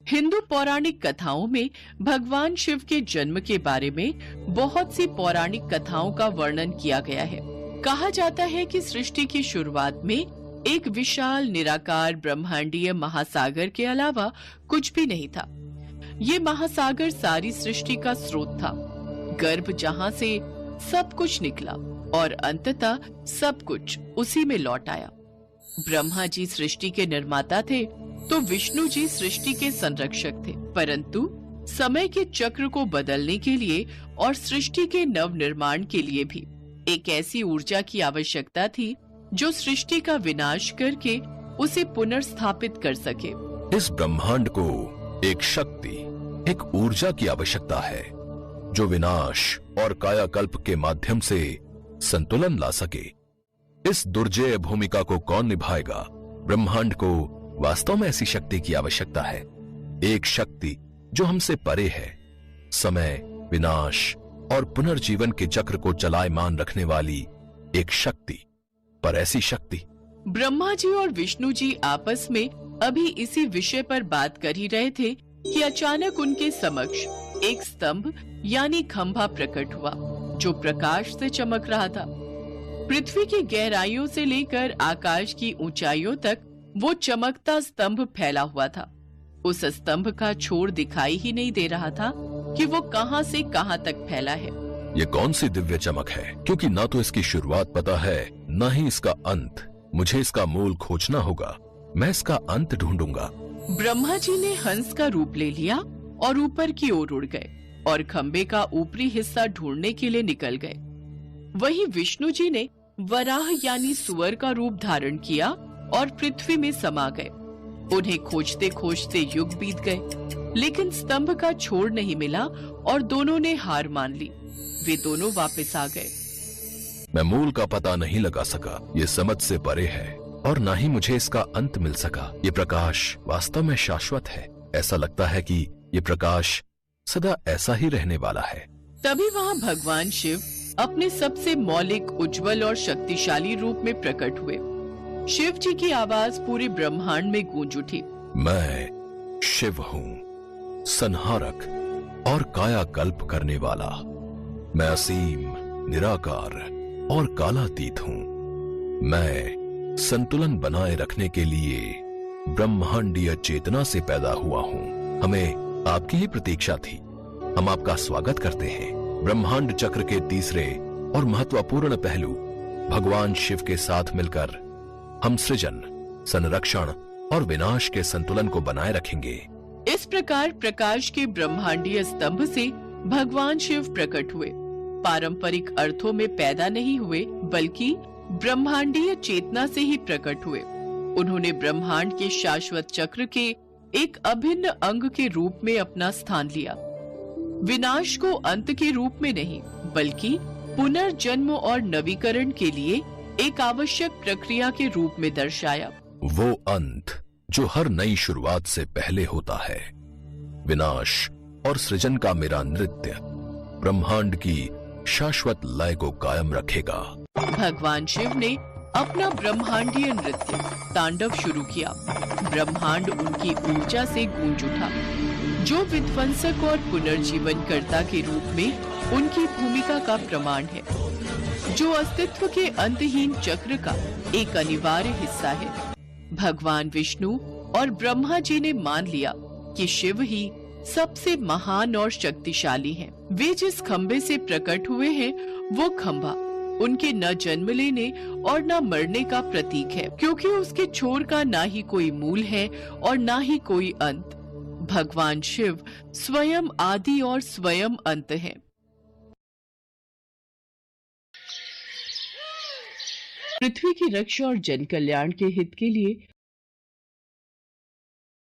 हिंदू पौराणिक कथाओं में भगवान शिव के जन्म के बारे में बहुत सी पौराणिक कथाओं का वर्णन किया गया है। कहा जाता है कि सृष्टि की शुरुआत में एक विशाल निराकार ब्रह्मांडीय महासागर के अलावा कुछ भी नहीं था। ये महासागर सारी सृष्टि का स्रोत था, गर्भ जहां से सब कुछ निकला और अंततः सब कुछ उसी में लौट आया। ब्रह्मा जी सृष्टि के निर्माता थे तो विष्णु जी सृष्टि के संरक्षक थे, परंतु समय के चक्र को बदलने के लिए और सृष्टि के नव निर्माण के लिए भी एक ऐसी ऊर्जा की आवश्यकता थी जो सृष्टि का विनाश करके उसे पुनर्स्थापित कर सके। इस ब्रह्मांड को एक शक्ति, एक ऊर्जा की आवश्यकता है जो विनाश और कायाकल्प के माध्यम से संतुलन ला सके। इस दुर्जेय भूमिका को कौन निभाएगा? ब्रह्मांड को वास्तव में ऐसी शक्ति की आवश्यकता है, एक शक्ति जो हमसे परे है, समय, विनाश और पुनर्जीवन के चक्र को चलायमान रखने वाली एक शक्ति। पर ऐसी शक्ति। ब्रह्मा जी और विष्णु जी आपस में अभी इसी विषय पर बात कर ही रहे थे कि अचानक उनके समक्ष एक स्तंभ यानी खंभा प्रकट हुआ जो प्रकाश से चमक रहा था। पृथ्वी की गहराइयों से लेकर आकाश की ऊंचाइयों तक वो चमकता स्तंभ फैला हुआ था। उस स्तंभ का छोर दिखाई ही नहीं दे रहा था कि वो कहां से कहां तक फैला है। ये कौन सी दिव्य चमक है, क्योंकि ना तो इसकी शुरुआत पता है ना ही इसका अंत। मुझे इसका मूल खोजना होगा, मैं इसका अंत ढूंढूंगा। ब्रह्मा जी ने हंस का रूप ले लिया और ऊपर की ओर उड़ गए और खंबे का ऊपरी हिस्सा ढूंढने के लिए निकल गए। वहीं विष्णु जी ने वराह यानी सुअर का रूप धारण किया और पृथ्वी में समा गए। उन्हें खोजते खोजते युग बीत गए, लेकिन स्तंभ का छोर नहीं मिला और दोनों ने हार मान ली। वे दोनों वापस आ गए। मैं मूल का पता नहीं लगा सका, ये समझ से परे है, और ना ही मुझे इसका अंत मिल सका। ये प्रकाश वास्तव में शाश्वत है। ऐसा लगता है कि ये प्रकाश सदा ऐसा ही रहने वाला है। तभी वहाँ भगवान शिव अपने सबसे मौलिक, उज्जवल और शक्तिशाली रूप में प्रकट हुए। शिव जी की आवाज पूरे ब्रह्मांड में गूंज उठी। मैं शिव हूँ, संहारक और कायाकल्प करने वाला। मैं असीम, निराकार और कालातीत हूँ। मैं संतुलन बनाए रखने के लिए ब्रह्मांडीय चेतना से पैदा हुआ हूँ। हमें आपकी ही प्रतीक्षा थी। हम आपका स्वागत करते हैं। ब्रह्मांड चक्र के तीसरे और महत्वपूर्ण पहलू भगवान शिव के साथ मिलकर हम सृजन, संरक्षण और विनाश के संतुलन को बनाए रखेंगे। इस प्रकार प्रकाश के ब्रह्मांडीय स्तंभ से भगवान शिव प्रकट हुए। पारंपरिक अर्थों में पैदा नहीं हुए, बल्कि ब्रह्मांडीय चेतना से ही प्रकट हुए। उन्होंने ब्रह्मांड के शाश्वत चक्र के एक अभिन्न अंग के रूप में अपना स्थान लिया। विनाश को अंत के रूप में नहीं, बल्कि पुनर्जन्म और नवीकरण के लिए एक आवश्यक प्रक्रिया के रूप में दर्शाया। वो अंत जो हर नई शुरुआत से पहले होता है। विनाश और सृजन का मेरा नृत्य ब्रह्मांड की शाश्वत लय को कायम रखेगा। भगवान शिव ने अपना ब्रह्मांडीय नृत्य तांडव शुरू किया। ब्रह्मांड उनकी ऊर्जा से गूंज उठा, जो विध्वंसक और पुनर्जीवन कर्ता के रूप में उनकी भूमिका का प्रमाण है, जो अस्तित्व के अंतहीन चक्र का एक अनिवार्य हिस्सा है। भगवान विष्णु और ब्रह्मा जी ने मान लिया कि शिव ही सबसे महान और शक्तिशाली हैं। वे जिस खंबे से प्रकट हुए हैं, वो खंबा उनके न जन्म लेने और न मरने का प्रतीक है, क्योंकि उसके छोर का ना ही कोई मूल है और ना ही कोई अंत। भगवान शिव स्वयं आदि और स्वयं अंत हैं। पृथ्वी की रक्षा और जन कल्याण के हित के लिए